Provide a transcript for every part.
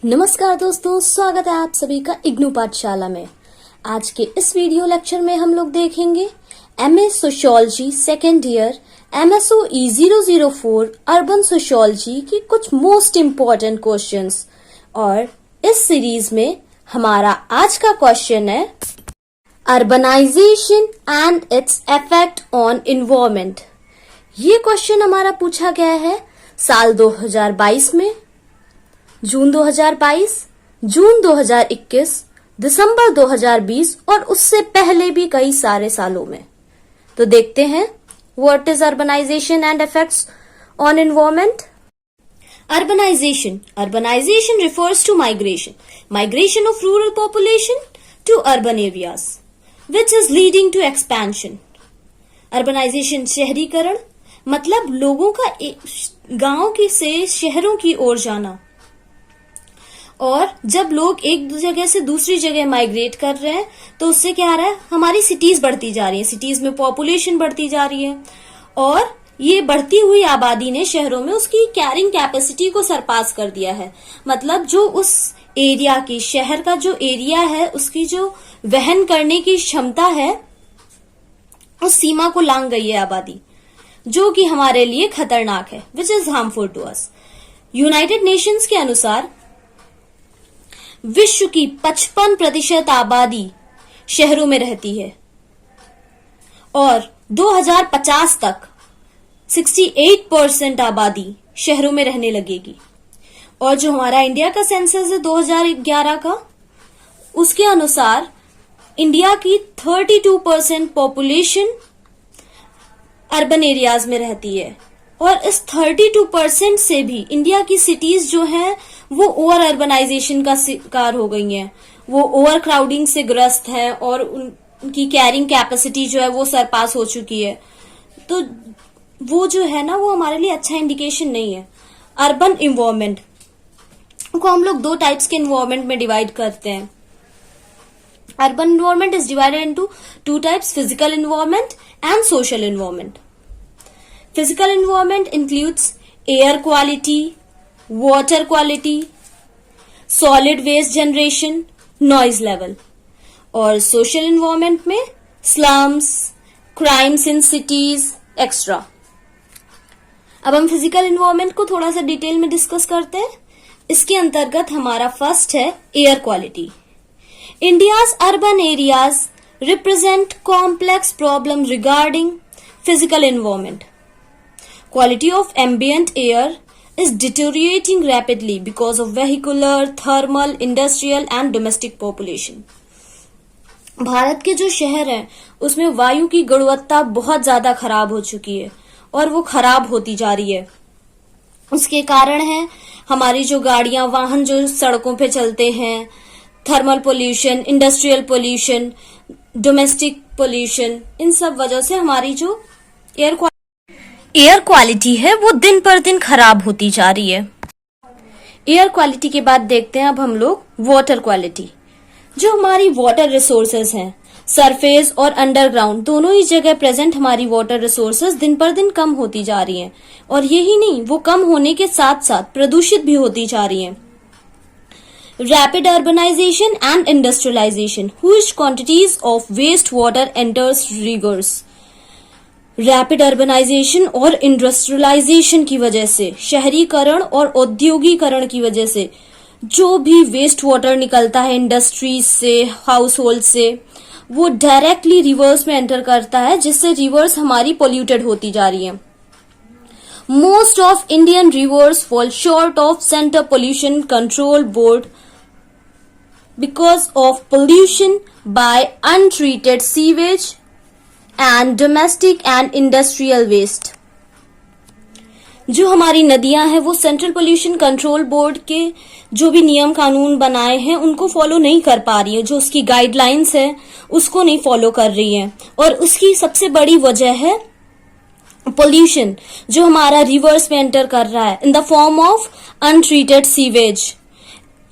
नमस्कार दोस्तों, स्वागत है आप सभी का इग्नू पाठशाला में। आज के इस वीडियो लेक्चर में हम लोग देखेंगे MA sociology second year MSOE 004 urban sociology की कुछ मोस्ट इम्पोर्टेंट क्वेश्चंस। और इस सीरीज में हमारा आज का क्वेश्चन है urbanization and its effect on environment. ये क्वेश्चन हमारा पूछा गया है साल 2022 में, जून 2022, जून 2021, दिसंबर 2020 और उससे पहले भी कई सारे सालों में। तो देखते हैं what is urbanization and effects on environment. Urbanization refers to migration of rural population to urban areas, which is leading to expansion. Urbanization शहरीकरण मतलब लोगों का गांव की से शहरों की ओर जाना। और जब लोग एक जगह से दूसरी जगह माइग्रेट कर रहे हैं तो उससे क्या आ रहा है, हमारी सिटीज बढ़ती जा रही है, सिटीज में पॉपुलेशन बढ़ती जा रही है और ये बढ़ती हुई आबादी ने शहरों में उसकी कैरिंग कैपेसिटी को सरपास कर दिया है। मतलब जो उस एरिया की, शहर का जो एरिया है, उसकी जो वहन करने की क्षमता है, उस सीमा को लांघ गई है आबादी, जो कि हमारे लिए खतरनाक है, which is harmful to us. United Nations के अनुसार विश्व की 55% आबादी शहरों में रहती है और 2050 तक 68% आबादी शहरों में रहने लगेगी। और जो हमारा इंडिया का सेंसस है 2011 का, उसके अनुसार इंडिया की 32% पॉपुलेशन अर्बन एरियाज में रहती है और इस 32% से भी इंडिया की सिटीज जो हैं वो ओवर अर्बनाइजेशन का शिकार हो गई हैं। वो ओवर क्राउडिंग से ग्रस्त हैं और उनकी कैरिंग कैपेसिटी जो है वो सरपास हो चुकी है। तो वो जो है ना, वो हमारे लिए अच्छा इंडिकेशन नहीं है। अर्बन इन्वायरमेंट को हम लोग दो टाइप्स के इन्वायरमेंट में डिवाइड करते हैं। Urban environment is divided into two types, physical environment and social environment. Physical environment includes air quality, water quality, solid waste generation, noise level. और social environment में slums, crimes in cities, etc. अब हम physical environment को थोड़ा सा detail में discuss करते हैं। इसके अंतर्गत हमारा फर्स्ट है air quality. India's urban areas represent complex problem regarding physical environment. Quality of ambient air is deteriorating rapidly because of vehicular, thermal, industrial and domestic population. Bharat के जो शहर हैं उसमें वायु की गुणवत्ता बहुत ज्यादा खराब हो चुकी है और वो खराब होती जा रही है। उसके कारण है हमारी जो गाड़ियां, वाहन जो सड़कों पे चलते हैं, thermal pollution, industrial domestic pollution, इन सब वजह से हमारी जो एयर क्वालिटी है वो दिन पर दिन खराब होती जा रही है। एयर क्वालिटी के बाद देखते हैं अब हम लोग वाटर क्वालिटी। जो हमारी वाटर रिसोर्सेज हैं, सरफेस और अंडरग्राउंड दोनों ही जगह प्रेजेंट हमारी वाटर रिसोर्सेज दिन पर दिन कम होती जा रही हैं। और यही नहीं, वो कम होने के साथ साथ प्रदूषित भी होती जा रही हैं। Rapid urbanization and industrialization, huge quantities of wastewater enters rivers. Rapid urbanization और इंडस्ट्रियलाइजेशन की वजह से, शहरीकरण और औद्योगिकरण की वजह से जो भी वेस्ट वाटर निकलता है इंडस्ट्रीज से, हाउस होल्ड से, वो डायरेक्टली रिवर्स में एंटर करता है, जिससे रिवर्स हमारी पोल्यूटेड होती जा रही है। Most of Indian rivers fall short of centre pollution control board because of pollution by untreated sewage and domestic and industrial waste. जो हमारी नदियां हैं वो सेंट्रल पोल्यूशन कंट्रोल बोर्ड के जो भी नियम कानून बनाए हैं उनको फॉलो नहीं कर पा रही है, जो उसकी गाइडलाइंस है उसको नहीं फॉलो कर रही है। और उसकी सबसे बड़ी वजह है पोल्यूशन, जो हमारा रिवर्स में एंटर कर रहा है in the form of untreated sewage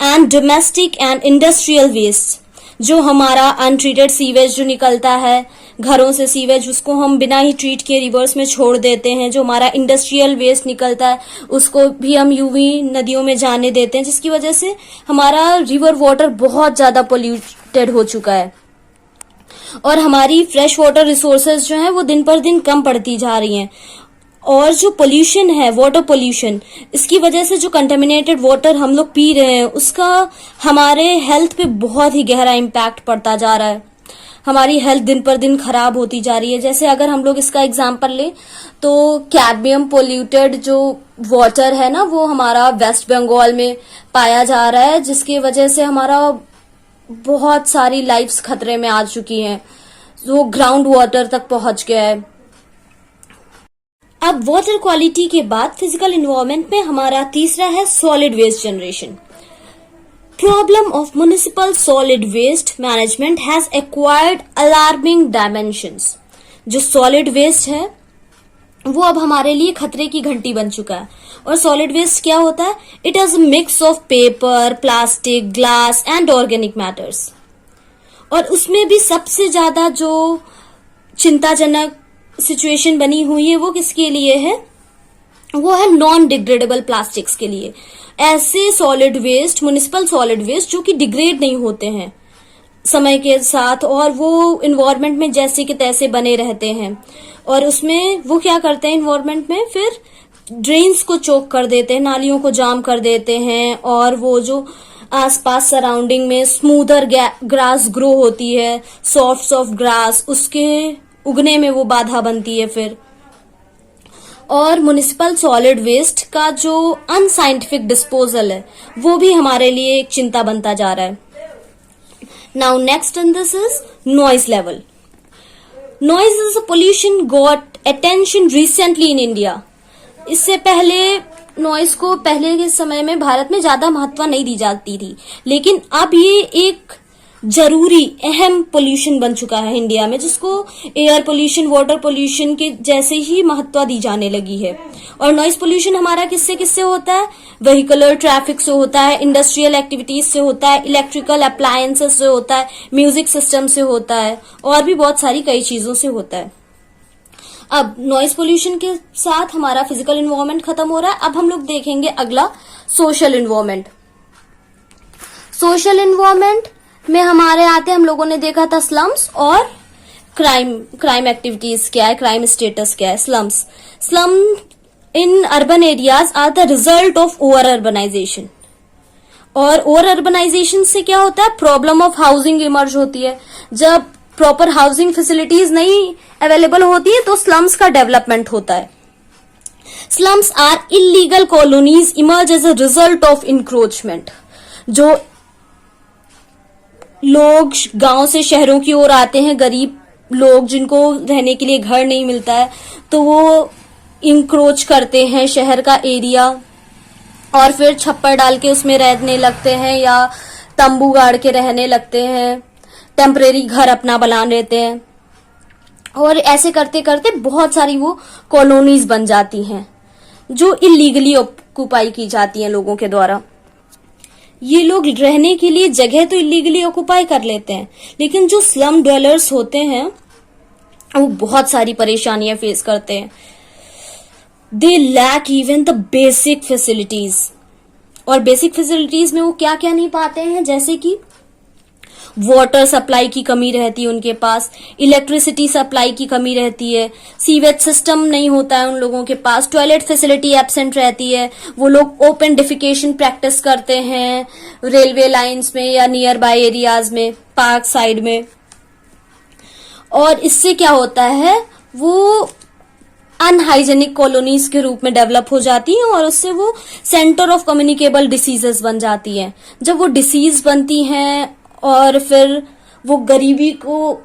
and domestic and industrial waste. जो हमारा अनट्रीटेड सीवेज जो निकलता है घरों से सीवेज उसको हम बिना ही ट्रीट किए रिवर्स में छोड़ देते हैं। जो हमारा इंडस्ट्रियल वेस्ट निकलता है उसको भी हम यूं नदियों में जाने देते हैं, जिसकी वजह से हमारा रिवर वाटर बहुत ज्यादा पोल्यूटेड हो चुका है और हमारी फ्रेश वाटर रिसोर्सेज जो है वो दिन पर दिन कम पड़ती जा रही हैं। और जो पोल्यूशन है, वाटर पोल्यूशन, इसकी वजह से जो कंटेमिनेटेड वाटर हम लोग पी रहे हैं उसका हमारे हेल्थ पे बहुत ही गहरा इम्पैक्ट पड़ता जा रहा है। हमारी हेल्थ दिन पर दिन खराब होती जा रही है। जैसे अगर हम लोग इसका एग्जांपल लें तो कैडमियम पोल्यूटेड जो वाटर है ना, वो हमारा वेस्ट बंगाल में पाया जा रहा है, जिसकी वजह से हमारा बहुत सारी लाइफ्स खतरे में आ चुकी हैं। वो ग्राउंड वाटर तक पहुंच गया है। अब वाटर क्वालिटी के बाद फिजिकल एनवायरनमेंट में हमारा तीसरा है solid waste generation. Problem of municipal solid waste management has acquired alarming dimensions. जो सॉलिड वेस्ट है वो अब हमारे लिए खतरे की घंटी बन चुका है। और सॉलिड वेस्ट क्या होता है? It is a mix of paper, plastic, glass and organic matters. और उसमें भी सबसे ज्यादा जो चिंताजनक सिचुएशन बनी हुई है वो किसके लिए है? वो है नॉन डिग्रेडेबल प्लास्टिक्स के लिए। ऐसे solid waste, municipal solid waste जो कि डिग्रेड नहीं होते हैं समय के साथ और वो इन्वायरमेंट में जैसे के तैसे बने रहते हैं। और उसमें वो क्या करते हैं इन्वायरमेंट में, फिर ड्रेन्स को चोक कर देते हैं, नालियों को जाम कर देते हैं और वो जो आसपास सराउंडिंग में स्मूदर ग्रास ग्रो होती है, सॉफ्ट ग्रास, उसके उगने में वो बाधा बनती है फिर। और म्युनिसिपल सॉलिड वेस्ट का जो अनसाइंटिफिक डिस्पोजल है वो भी हमारे लिए एक चिंता बनता जा रहा है। Now next in this is noise level. Noise is a pollution got attention recently in India. इससे पहले नॉइज को पहले के समय में भारत में ज्यादा महत्व नहीं दी जाती थी, लेकिन अब ये एक जरूरी अहम पोल्यूशन बन चुका है इंडिया में, जिसको एयर पोल्यूशन, वाटर पोल्यूशन के जैसे ही महत्व दी जाने लगी है। और नॉइज पोल्यूशन हमारा किससे किससे होता है? व्हीकलर ट्रैफिक से होता है, इंडस्ट्रियल एक्टिविटीज से होता है, इलेक्ट्रिकल अप्लायंसेस से होता है, म्यूजिक सिस्टम से होता है और भी बहुत सारी कई चीजों से होता है। अब नॉइज पोल्यूशन के साथ हमारा फिजिकल एनवायरनमेंट खत्म हो रहा है। अब हम लोग देखेंगे अगला सोशल एनवायरनमेंट। सोशल एनवायरनमेंट में हमारे आते हम लोगों ने देखा था स्लम्स और क्राइम एक्टिविटीज क्या है, क्राइम स्टेटस क्या है। Slum in urban areas are the result of over urbanization. और ओवर अर्बनाइजेशन से क्या होता है? प्रॉब्लम ऑफ हाउसिंग इमर्ज होती है। जब प्रॉपर हाउसिंग फैसिलिटीज नहीं अवेलेबल होती है तो स्लम्स का डेवलपमेंट होता है। Slums are illegal colonies emerge as a result of encroachment. जो लोग गांव से शहरों की ओर आते हैं, गरीब लोग जिनको रहने के लिए घर नहीं मिलता है, तो वो इंक्रोच करते हैं शहर का एरिया और फिर छप्पर डाल के उसमें रहने लगते हैं या तंबू गाड़ के रहने लगते हैं, टेम्परेरी घर अपना बना लेते हैं। और ऐसे करते करते बहुत सारी वो कॉलोनीज बन जाती हैं जो इलीगली ऑक्युपाई की जाती हैं लोगों के द्वारा। ये लोग रहने के लिए जगह तो इलीगली ऑक्युपाई कर लेते हैं, लेकिन जो स्लम ड्वेलर्स होते हैं वो बहुत सारी परेशानियां फेस करते हैं। They lack even the basic facilities. और बेसिक फैसिलिटीज में वो क्या क्या नहीं पाते हैं, जैसे कि वाटर सप्लाई की कमी रहती है उनके पास, इलेक्ट्रिसिटी सप्लाई की कमी रहती है, सीवेज सिस्टम नहीं होता है उन लोगों के पास, टॉयलेट फैसिलिटी एब्सेंट रहती है। वो लोग ओपन डिफिकेशन प्रैक्टिस करते हैं रेलवे लाइंस में या नियर बाय एरियाज में, पार्क साइड में। और इससे क्या होता है, वो अनहाइजेनिक कॉलोनीज के रूप में डेवलप हो जाती हैं और उससे वो सेंटर ऑफ कम्युनिकेबल डिसीजेस बन जाती हैं। जब वो डिसीज बनती हैं और फिर वो गरीबी को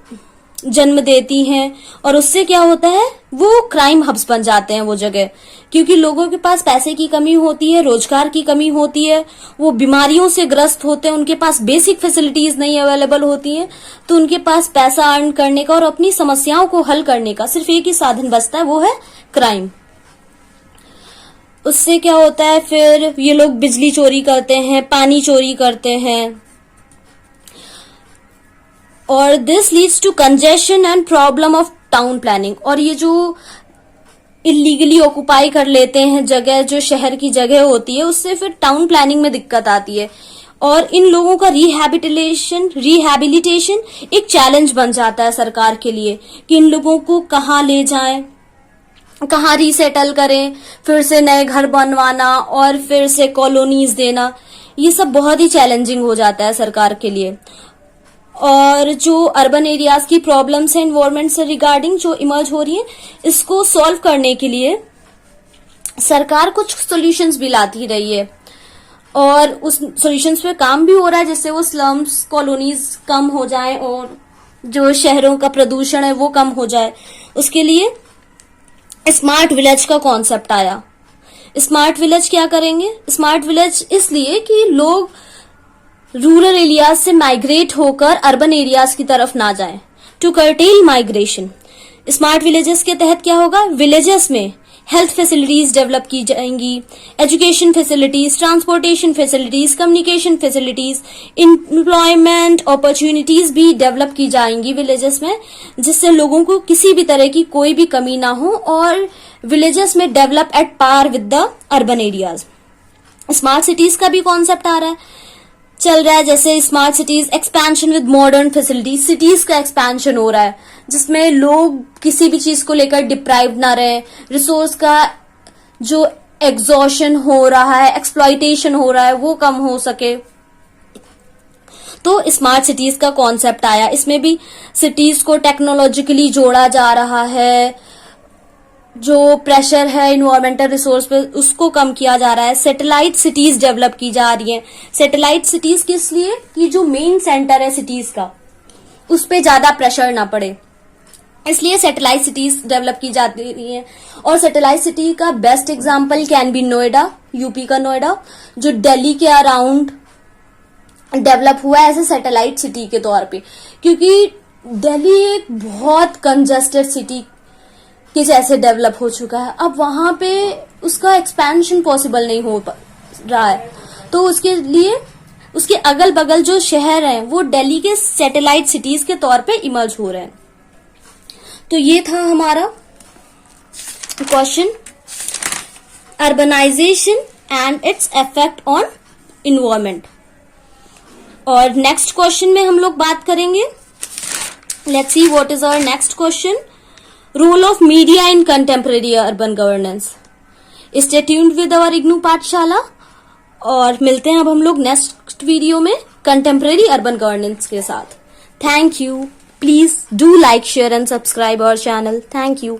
जन्म देती हैं और उससे क्या होता है, वो क्राइम हब्स बन जाते हैं वो जगह, क्योंकि लोगों के पास पैसे की कमी होती है, रोजगार की कमी होती है, वो बीमारियों से ग्रस्त होते हैं, उनके पास बेसिक फैसिलिटीज नहीं अवेलेबल होती हैं, तो उनके पास पैसा अर्न करने का और अपनी समस्याओं को हल करने का सिर्फ एक ही साधन बचता है, वो है क्राइम। उससे क्या होता है, फिर ये लोग बिजली चोरी करते हैं, पानी चोरी करते हैं और this leads to congestion and problem of town planning. और ये जो इलीगली ऑक्युपाई कर लेते हैं जगह, जो शहर की जगह होती है, उससे फिर टाउन प्लानिंग में दिक्कत आती है और इन लोगों का रिहैबिलिटेशन एक चैलेंज बन जाता है सरकार के लिए कि इन लोगों को कहाँ ले जाएं, कहाँ रीसेटल करें, फिर से नए घर बनवाना और फिर से कॉलोनीज देना, ये सब बहुत ही चैलेंजिंग हो जाता है सरकार के लिए। और जो अर्बन एरियाज की प्रॉब्लम्स है एनवायरमेंट से रिगार्डिंग जो इमर्ज हो रही है, इसको सॉल्व करने के लिए सरकार कुछ सॉल्यूशंस भी लाती रही है और उस सॉल्यूशंस पे काम भी हो रहा है, जिससे वो स्लम्स कॉलोनीज कम हो जाए और जो शहरों का प्रदूषण है वो कम हो जाए। उसके लिए स्मार्ट विलेज का कॉन्सेप्ट आया। स्मार्ट विलेज क्या करेंगे? स्मार्ट विलेज इसलिए कि लोग रूरल एरियाज से माइग्रेट होकर अर्बन एरियाज की तरफ ना जाएं, to curtail migration. Smart villages के तहत क्या होगा? विलेजेस में हेल्थ फैसिलिटीज डेवलप की जाएंगी, education facilities, transportation facilities, communication facilities, employment opportunities भी डेवलप की जाएंगी विलेजेस में, जिससे लोगों को किसी भी तरह की कोई भी कमी ना हो और विलेजेस में develop at par with the urban areas. Smart cities का भी कॉन्सेप्ट आ रहा है, चल रहा है, जैसे smart cities expansion with modern facilities. Cities का एक्सपेंशन हो रहा है जिसमें लोग किसी भी चीज को लेकर डिप्राइव ना रहे, रिसोर्स का जो एग्जॉशन हो रहा है, एक्सप्लॉइटेशन हो रहा है, वो कम हो सके। तो स्मार्ट सिटीज का कॉन्सेप्ट आया। इसमें भी सिटीज को टेक्नोलॉजिकली जोड़ा जा रहा है, जो प्रेशर है इन्वायरमेंटल रिसोर्स पे उसको कम किया जा रहा है। सैटेलाइट सिटीज डेवलप की जा रही हैं। सैटेलाइट सिटीज किस लिए? कि जो मेन सेंटर है सिटीज का उस पे ज्यादा प्रेशर ना पड़े, इसलिए सैटेलाइट सिटीज डेवलप की जाती रही है। और सैटेलाइट सिटी का best example can be Noida, UP का नोएडा, जो दिल्ली के अराउंड डेवलप हुआ है एज ए सैटेलाइट सिटी के तौर पे, क्योंकि दिल्ली एक बहुत कंजेस्टेड सिटी के जैसे डेवलप हो चुका है। अब वहां पे उसका एक्सपेंशन पॉसिबल नहीं हो रहा है, तो उसके लिए उसके अगल बगल जो शहर हैं वो दिल्ली के सैटेलाइट सिटीज के तौर पे इमर्ज हो रहे हैं। तो ये था हमारा question, urbanization and its effect on environment. और नेक्स्ट क्वेश्चन में हम लोग बात करेंगे, let's see what is our next question, role of media in contemporary urban governance. Stay tuned with our IGNOU Pathshala और मिलते हैं अब हम लोग नेक्स्ट वीडियो में कंटेम्परेरी अर्बन गवर्नेंस के साथ। Thank you. Please do like, share and subscribe our channel. Thank you.